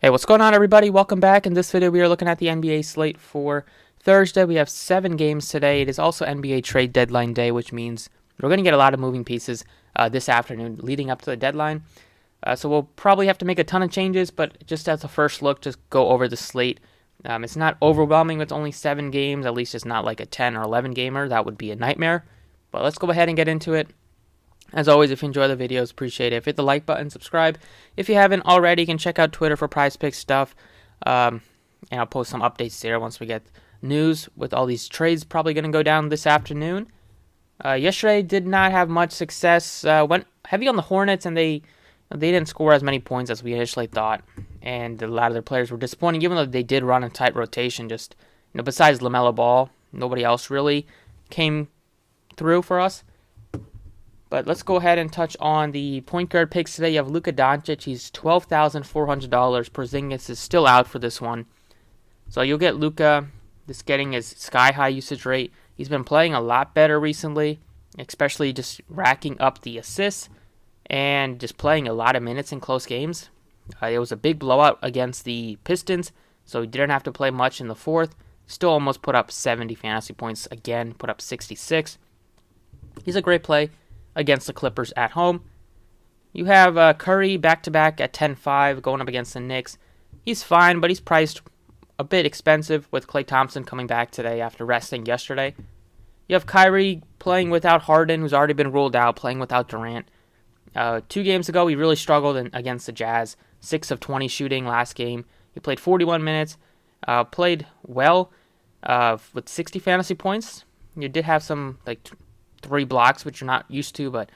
Hey, what's going on, everybody? Welcome back. In this video, we are looking at the NBA slate for Thursday. We have 7 games today. It is also NBA trade deadline day, which means we're going to get a lot of moving pieces this afternoon leading up to the deadline. So we'll probably have to make a ton of changes, but just as a first look, just go over the slate. It's not overwhelming with only 7 games. At least it's not like a 10 or 11 gamer. That would be a nightmare. But let's go ahead and get into it. As always, if you enjoy the videos, appreciate it. Hit the like button, subscribe. If you haven't already, you can check out Twitter for prize pick stuff. And I'll post some updates there once we get news with all these trades probably going to go down this afternoon. Yesterday did not have much success. Went heavy on the Hornets, and they didn't score as many points as we initially thought. And a lot of their players were disappointing, even though they did run a tight rotation. Just besides LaMelo Ball, nobody else really came through for us. But let's go ahead and touch on the point guard picks today. You have Luka Doncic. He's $12,400. Porzingis is still out for this one. So you'll get Luka just getting his sky-high usage rate. He's been playing a lot better recently, especially just racking up the assists and just playing a lot of minutes in close games. It was a big blowout against the Pistons, so he didn't have to play much in the fourth. Still almost put up 70 fantasy points again, put up 66. He's a great play against the Clippers at home. You have Curry back-to-back at 10-5 going up against the Knicks. He's fine, but he's priced a bit expensive with Klay Thompson coming back today after resting yesterday. You have Kyrie playing without Harden, who's already been ruled out, playing without Durant. 2 games ago, he really struggled against the Jazz. 6 of 20 shooting last game. He played 41 minutes, played well with 60 fantasy points. You did have some 3 blocks, which you're not used to, but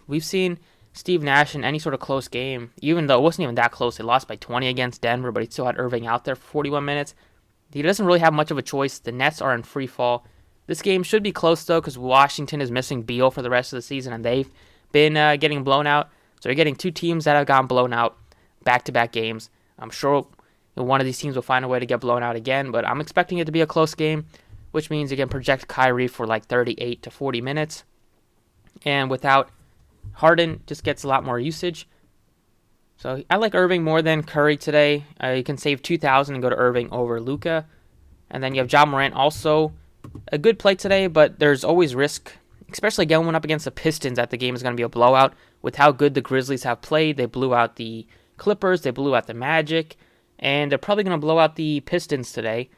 we've seen Steve Nash in any sort of close game, even though it wasn't even that close. They lost by 20 against Denver, but he still had Irving out there for 41 minutes. He doesn't really have much of a choice. The Nets are in free fall. This game should be close, though, because Washington is missing Beal for the rest of the season, and they've been getting blown out. So you're getting 2 teams that have gotten blown out back-to-back games. I'm sure one of these teams will find a way to get blown out again, but I'm expecting it to be a close game, which means you can project Kyrie for 38 to 40 minutes. And without Harden, just gets a lot more usage. So I like Irving more than Curry today. You can save $2,000 and go to Irving over Luka. And then you have Ja Morant, also a good play today, but there's always risk, especially going up against the Pistons, that the game is going to be a blowout. With how good the Grizzlies have played, they blew out the Clippers, they blew out the Magic, and they're probably going to blow out the Pistons today.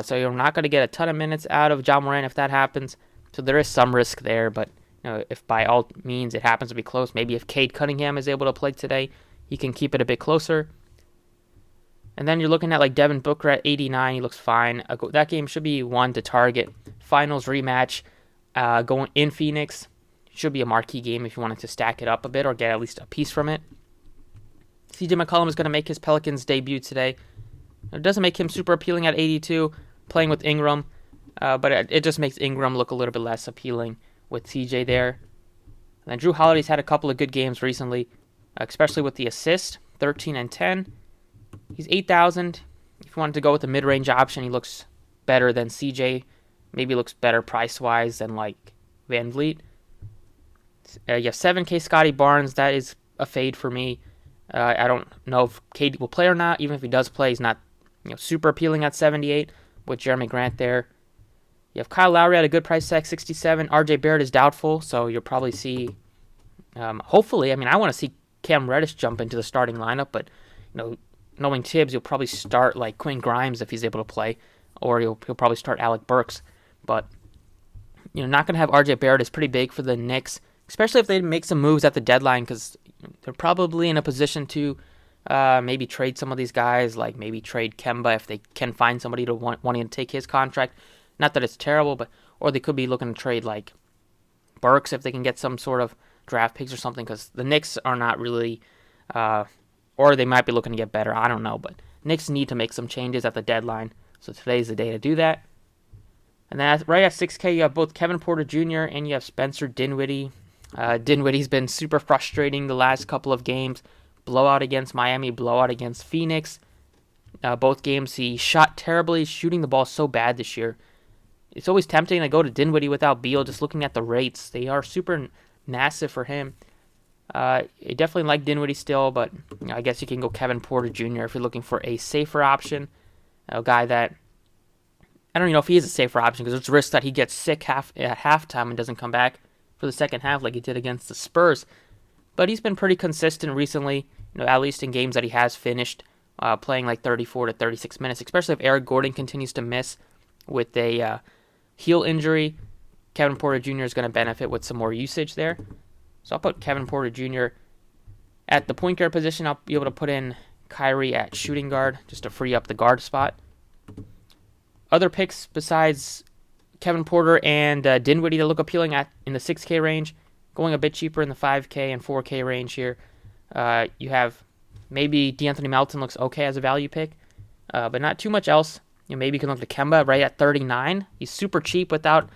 So you're not going to get a ton of minutes out of Ja Morant if that happens. So there is some risk there, but if by all means it happens to be close, maybe if Cade Cunningham is able to play today, he can keep it a bit closer. And then you're looking at Devin Booker at 89. He looks fine. That game should be one to target. Finals rematch going in Phoenix. Should be a marquee game if you wanted to stack it up a bit or get at least a piece from it. CJ McCollum is going to make his Pelicans debut today. It doesn't make him super appealing at 82, playing with Ingram, but it just makes Ingram look a little bit less appealing with CJ there. And then Drew Holiday's had a couple of good games recently, especially with the assist, 13 and 10. He's 8,000. If you wanted to go with a mid-range option, he looks better than CJ. Maybe looks better price-wise than Van Vliet. You have 7K Scotty Barnes. That is a fade for me. I don't know if KD will play or not. Even if he does play, he's not super appealing at 78 with Jeremy Grant there. You have Kyle Lowry at a good price tag, 67. RJ Barrett is doubtful, so you'll probably see, hopefully, I want to see Cam Reddish jump into the starting lineup, but knowing Tibbs, you'll probably start Quinn Grimes if he's able to play, or he'll probably start Alec Burks. But not going to have RJ Barrett is pretty big for the Knicks, especially if they make some moves at the deadline, because they're probably in a position to maybe trade some of these guys, maybe trade Kemba if they can find somebody to wanting to take his contract. Not that it's terrible, or they could be looking to trade Burks if they can get some sort of draft picks or something, because the Knicks are not really, or they might be looking to get better. I don't know, but Knicks need to make some changes at the deadline, so today's the day to do that. And then right at 6K, you have both Kevin Porter Jr. and you have Spencer Dinwiddie. Dinwiddie's been super frustrating the last couple of games. Blowout against Miami, blowout against Phoenix. Both games he shot terribly, shooting the ball so bad this year. It's always tempting to go to Dinwiddie without Beal, just looking at the rates. They are super massive for him. I definitely like Dinwiddie still, but I guess you can go Kevin Porter Jr. if you're looking for a safer option. A guy that, I don't even know if he is a safer option because there's a risk that he gets sick at halftime and doesn't come back for the second half like he did against the Spurs. But he's been pretty consistent recently, at least in games that he has finished, playing like 34 to 36 minutes, especially if Eric Gordon continues to miss with a heel injury. Kevin Porter Jr. is going to benefit with some more usage there. So I'll put Kevin Porter Jr. at the point guard position. I'll be able to put in Kyrie at shooting guard just to free up the guard spot. Other picks besides Kevin Porter and Dinwiddie that look appealing in the 6K range, going a bit cheaper in the 5K and 4K range here. You have maybe DeAnthony Melton looks okay as a value pick, but not too much else. Maybe you can look to Kemba right at 39. He's super cheap without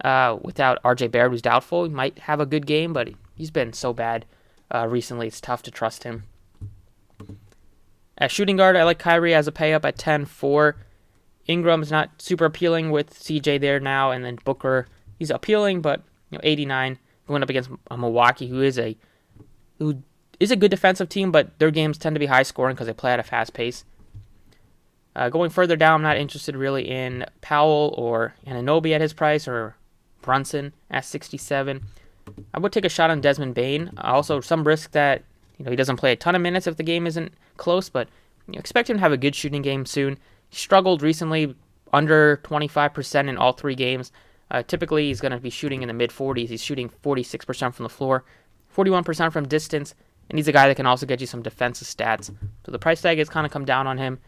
RJ Barrett, who's doubtful. He might have a good game, but he's been so bad recently. It's tough to trust him. At shooting guard, I like Kyrie as a pay up at 10-4. Ingram's not super appealing with CJ there now, and then Booker, he's appealing, but 89 going up against Milwaukee, who is a good defensive team, but their games tend to be high scoring because they play at a fast pace. Going further down, I'm not interested really in Powell or Anunoby at his price or Brunson at 67. I would take a shot on Desmond Bane. Also, some risk that he doesn't play a ton of minutes if the game isn't close, but expect him to have a good shooting game soon. He struggled recently, under 25% in all 3 games. Typically, he's going to be shooting in the mid-40s. He's shooting 46% from the floor, 41% from distance, and he's a guy that can also get you some defensive stats. So the price tag has kind of come down on him.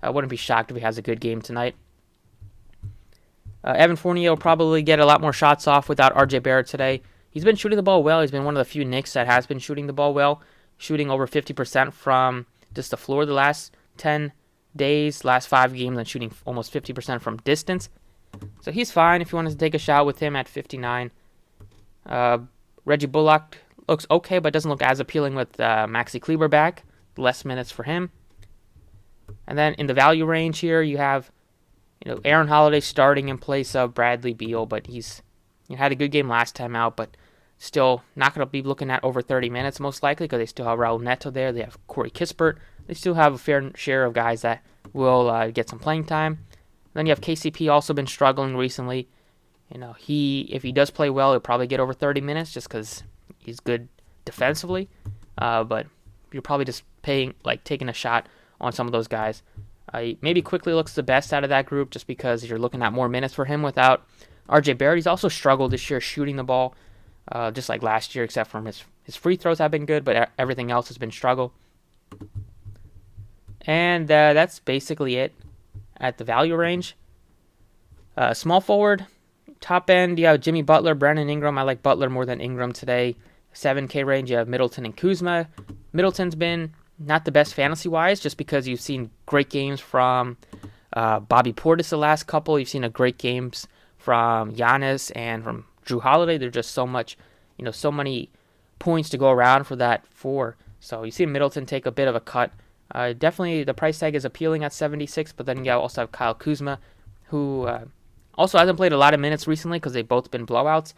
I wouldn't be shocked if he has a good game tonight. Evan Fournier will probably get a lot more shots off without RJ Barrett today. He's been shooting the ball well. He's been one of the few Knicks that has been shooting the ball well, shooting over 50% from just the floor the last 10 days, last 5 games, and shooting almost 50% from distance. So he's fine if you wanted to take a shot with him at 59. Reggie Bullock looks okay, but doesn't look as appealing with Maxi Kleber back. Less minutes for him. And then in the value range here, you have Aaron Holiday starting in place of Bradley Beal, but he's had a good game last time out, but still not going to be looking at over 30 minutes most likely because they still have Raul Neto there. They have Corey Kispert. They still have a fair share of guys that will get some playing time. Then you have KCP also been struggling recently. If he does play well, he'll probably get over 30 minutes just because he's good defensively. But you're probably just taking a shot on some of those guys. Maybe Quickly looks the best out of that group just because you're looking at more minutes for him without RJ Barrett. He's also struggled this year shooting the ball, just like last year, except for his free throws have been good, but everything else has been struggle. And that's basically it at the value range. Small forward, top end, you have Jimmy Butler, Brandon Ingram. I like Butler more than Ingram today. 7K range, you have Middleton and Kuzma. Middleton's been not the best fantasy-wise just because you've seen great games from Bobby Portis the last couple. You've seen great games from Giannis and from Drew Holiday. There's just so many points to go around for that 4. So you see Middleton take a bit of a cut. Definitely the price tag is appealing at 76, but then you also have Kyle Kuzma, who also hasn't played a lot of minutes recently because they've both been blowouts.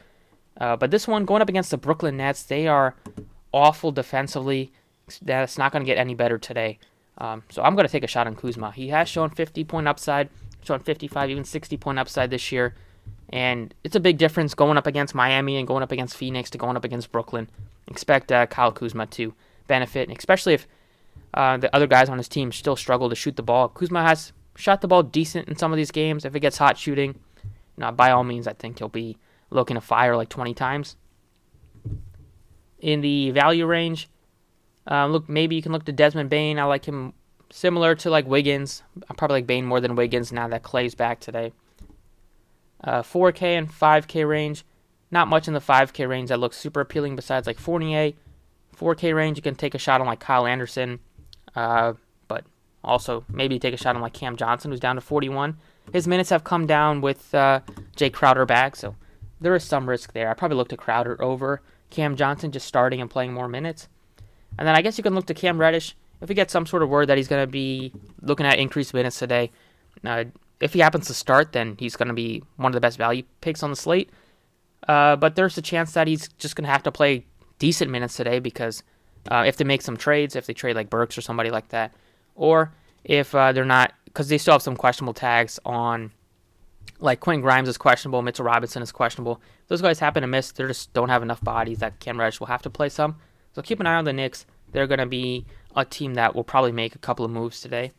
But this one, going up against the Brooklyn Nets, they are awful defensively. That's not going to get any better today. So I'm going to take a shot on Kuzma. He has shown 50-point upside, shown 55, even 60-point upside this year. And it's a big difference going up against Miami and going up against Phoenix to going up against Brooklyn. Expect Kyle Kuzma to benefit, especially if the other guys on his team still struggle to shoot the ball. Kuzma has shot the ball decent in some of these games. If it gets hot shooting, by all means, I think he'll be looking to fire like 20 times. In the value range, maybe you can look to Desmond Bane. I like him similar to like Wiggins. I probably like Bane more than Wiggins now that Clay's back today. 4K and 5K range. Not much in the 5K range that looks super appealing besides like Fournier. 4K range, you can take a shot on like Kyle Anderson. But also maybe take a shot on like Cam Johnson, who's down to 41. His minutes have come down with Jay Crowder back, so there is some risk there. I probably look to Crowder over Cam Johnson just starting and playing more minutes. And then I guess you can look to Cam Reddish if we get some sort of word that he's going to be looking at increased minutes today. If he happens to start, then he's going to be one of the best value picks on the slate. But there's a chance that he's just going to have to play decent minutes today because if they make some trades, if they trade like Burks or somebody like that, or if they're not, because they still have some questionable tags on, like Quentin Grimes is questionable, Mitchell Robinson is questionable. If those guys happen to miss, they just don't have enough bodies that Cam Reddish will have to play some. So keep an eye on the Knicks. They're going to be a team that will probably make a couple of moves today.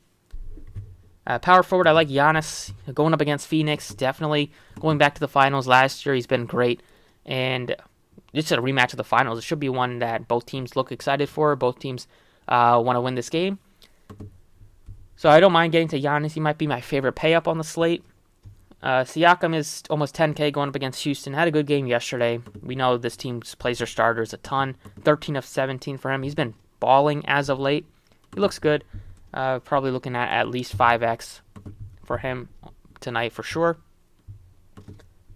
Power forward, I like Giannis going up against Phoenix. Definitely going back to the finals last year, he's been great. And just a rematch of the finals, it should be one that both teams look excited for. Both teams want to win this game. So I don't mind getting to Giannis. He might be my favorite pay up on the slate. Siakam is almost 10K going up against Houston. Had a good game yesterday. We know this team plays their starters a ton. 13 of 17 for him. He's been balling as of late. He looks good. Probably looking at least 5x for him tonight for sure.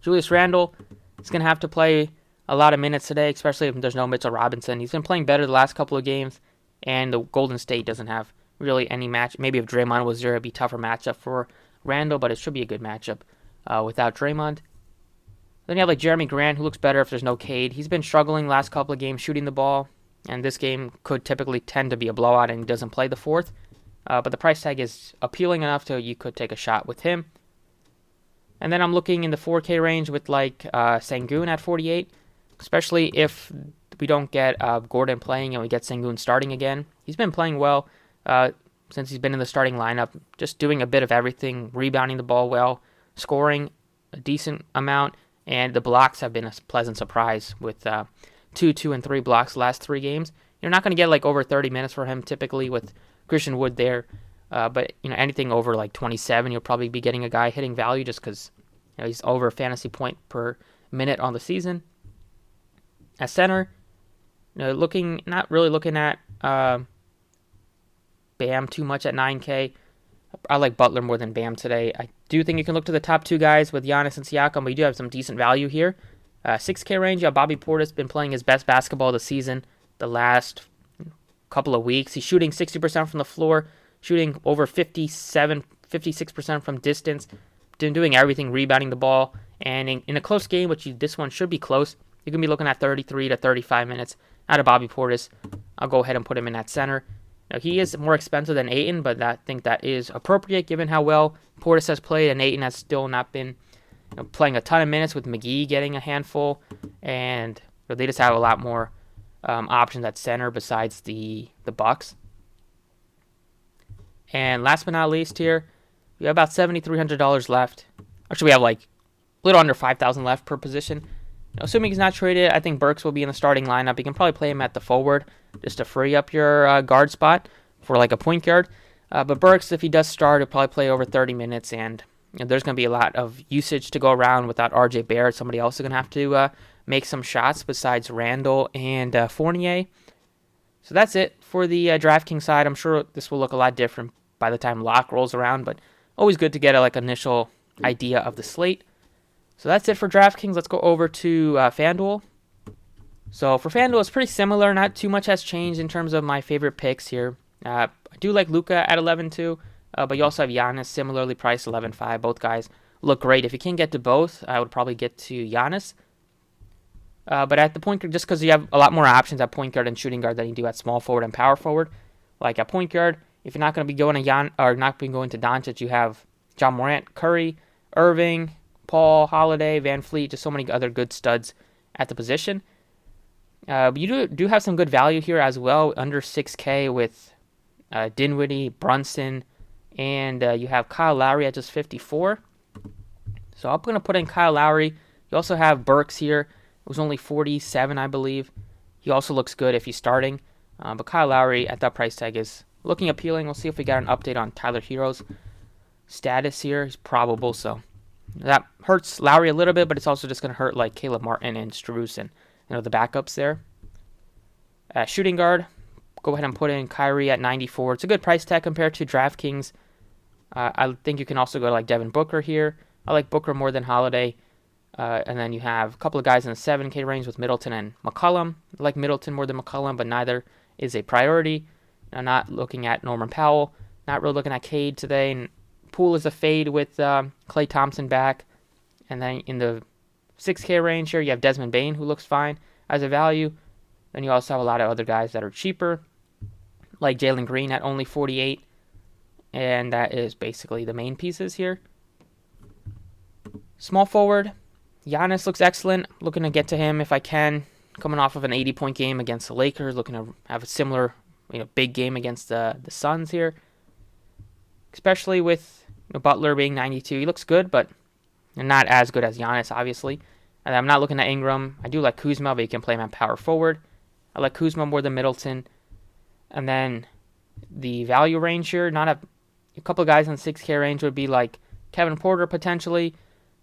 Julius Randle is going to have to play a lot of minutes today, especially if there's no Mitchell Robinson. He's been playing better the last couple of games, and the Golden State doesn't have really any match. Maybe if Draymond was there, it'd be a tougher matchup for Randle, but it should be a good matchup without Draymond. Then you have like Jeremy Grant, who looks better if there's no Cade. He's been struggling last couple of games shooting the ball, and this game could typically tend to be a blowout, and he doesn't play the fourth. But the price tag is appealing enough to you could take a shot with him. And then I'm looking in the 4K range with like Sengun at 48, especially if we don't get Gordon playing and we get Sengun starting again. He's been playing well since he's been in the starting lineup, just doing a bit of everything, rebounding the ball well, scoring a decent amount, and the blocks have been a pleasant surprise with 2 and 3 blocks the last 3 games. You're not going to get like over 30 minutes for him typically with Christian Wood there, but anything over like 27, you'll probably be getting a guy hitting value just because he's over a fantasy point per minute on the season. At center, not really looking at Bam too much at 9K. I like Butler more than Bam today. I do think you can look to the top 2 guys with Giannis and Siakam, but you do have some decent value here. 6K range, Bobby Portis been playing his best basketball of the season the last couple of weeks. He's shooting 60% from the floor, shooting over 56% from distance, doing everything, rebounding the ball. And in a close game, which this one should be close, you can be looking at 33 to 35 minutes out of Bobby Portis. I'll go ahead and put him in at center. Now, he is more expensive than Ayton, but I think that is appropriate given how well Portis has played, and Ayton has still not been playing a ton of minutes with McGee getting a handful, and they just have a lot more options at center besides the Bucks. And last but not least here, we have about $7,300 left. Actually, we have like a little under $5,000 left per position. Assuming he's not traded, I think Burks will be in the starting lineup. You can probably play him at the forward just to free up your guard spot for like a point guard. But Burks, if he does start, he'll probably play over 30 minutes, and there's going to be a lot of usage to go around without R.J. Barrett. Somebody else is going to have to make some shots besides Randle and Fournier. So that's it for the DraftKings side. I'm sure this will look a lot different by the time lock rolls around, but always good to get a initial idea of the slate. So that's it for DraftKings. Let's go over to FanDuel. So for FanDuel, it's pretty similar. Not too much has changed in terms of my favorite picks here. I do like Luka at 11.2, but you also have Giannis similarly priced 11.5. Both guys look great. If you can't get to both, I would probably get to Giannis. But at the point guard, just because you have a lot more options at point guard and shooting guard than you do at small forward and power forward. Like at point guard, if you're not going to be going to Doncic, you have John Morant, Curry, Irving, Paul, Holiday, Van Fleet, just so many other good studs at the position. But you do have some good value here as well, under 6K with Dinwiddie, Brunson, and you have Kyle Lowry at just 54. So I'm going to put in Kyle Lowry. You also have Burks here. It was only 47, I believe. He also looks good if he's starting. But Kyle Lowry at that price tag is looking appealing. We'll see if we got an update on Tyler Hero's status here. He's probable, so that hurts Lowry a little bit, but it's also just going to hurt like Caleb Martin and Strus and the backups there. Shooting guard, go ahead and put in Kyrie at 94. It's a good price tag compared to DraftKings. I think you can also go to like Devin Booker here. I like Booker more than Holiday. And then you have a couple of guys in the 7K range with Middleton and McCollum. I like Middleton more than McCollum, but neither is a priority. I'm not looking at Norman Powell. Not really looking at Cade today. And Poole is a fade with Klay Thompson back. And then in the 6K range here, you have Desmond Bane, who looks fine as a value. Then you also have a lot of other guys that are cheaper, like Jalen Green at only 48. And that is basically the main pieces here. Small forward, Giannis looks excellent. Looking to get to him if I can. Coming off of an 80-point game against the Lakers. Looking to have a similar, big game against the Suns here. Especially with Butler being 92. He looks good, but not as good as Giannis, obviously. And I'm not looking at Ingram. I do like Kuzma, but he can play him at power forward. I like Kuzma more than Middleton. And then the value range here, not a couple of guys in the 6K range would be like Kevin Porter potentially,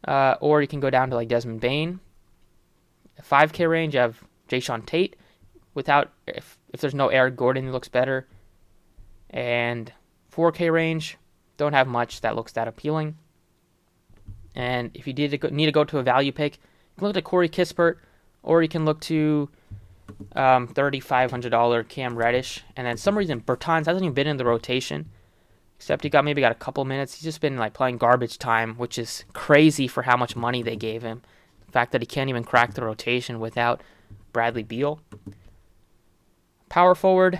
or you can go down to like Desmond Bane. 5K range, you have Jayshawn Tate. If there's no Eric Gordon, he looks better. And 4K range, don't have much that looks that appealing. And if you need to go to a value pick, you can look at Corey Kispert, or you can look to $3,500 Cam Reddish. And then some reason Bertans hasn't even been in the rotation, except he maybe got a couple minutes. He's just been like playing garbage time, which is crazy for how much money they gave him. The fact that he can't even crack the rotation without Bradley Beal. Power forward,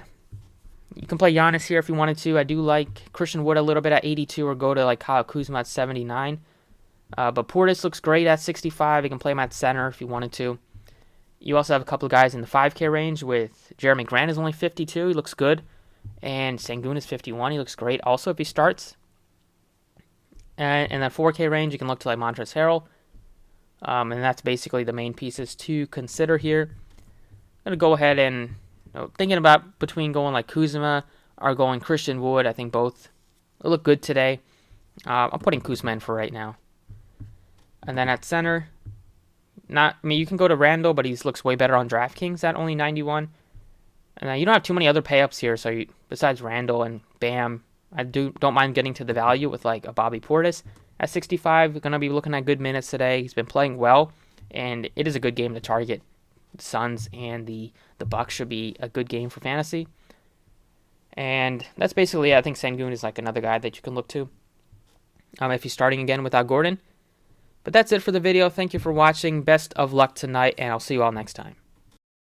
you can play Giannis here if you wanted to. I do like Christian Wood a little bit at 82, or go to like Kyle Kuzma at 79. But Portis looks great at 65. You can play him at center if you wanted to. You also have a couple of guys in the 5K range with Jeremy Grant is only 52. He looks good. And Sengun is 51. He looks great also if he starts. And in that 4K range, you can look to like Montrezl Harrell. And that's basically the main pieces to consider here. I'm going to go ahead and thinking about between going like Kuzma or going Christian Wood. I think both look good today. I'm putting Kuzma in for right now. And then at center, you can go to Randall, but he looks way better on DraftKings at only 91. And you don't have too many other pay-ups here, so besides Randall and Bam, I don't mind getting to the value with like a Bobby Portis at 65. We're going to be looking at good minutes today. He's been playing well, and it is a good game to target. The Suns and the Bucks should be a good game for fantasy. And that's basically it. I think Sengun is like another guy that you can look to if he's starting again without Gordon. But that's it for the video. Thank you for watching. Best of luck tonight, and I'll see you all next time.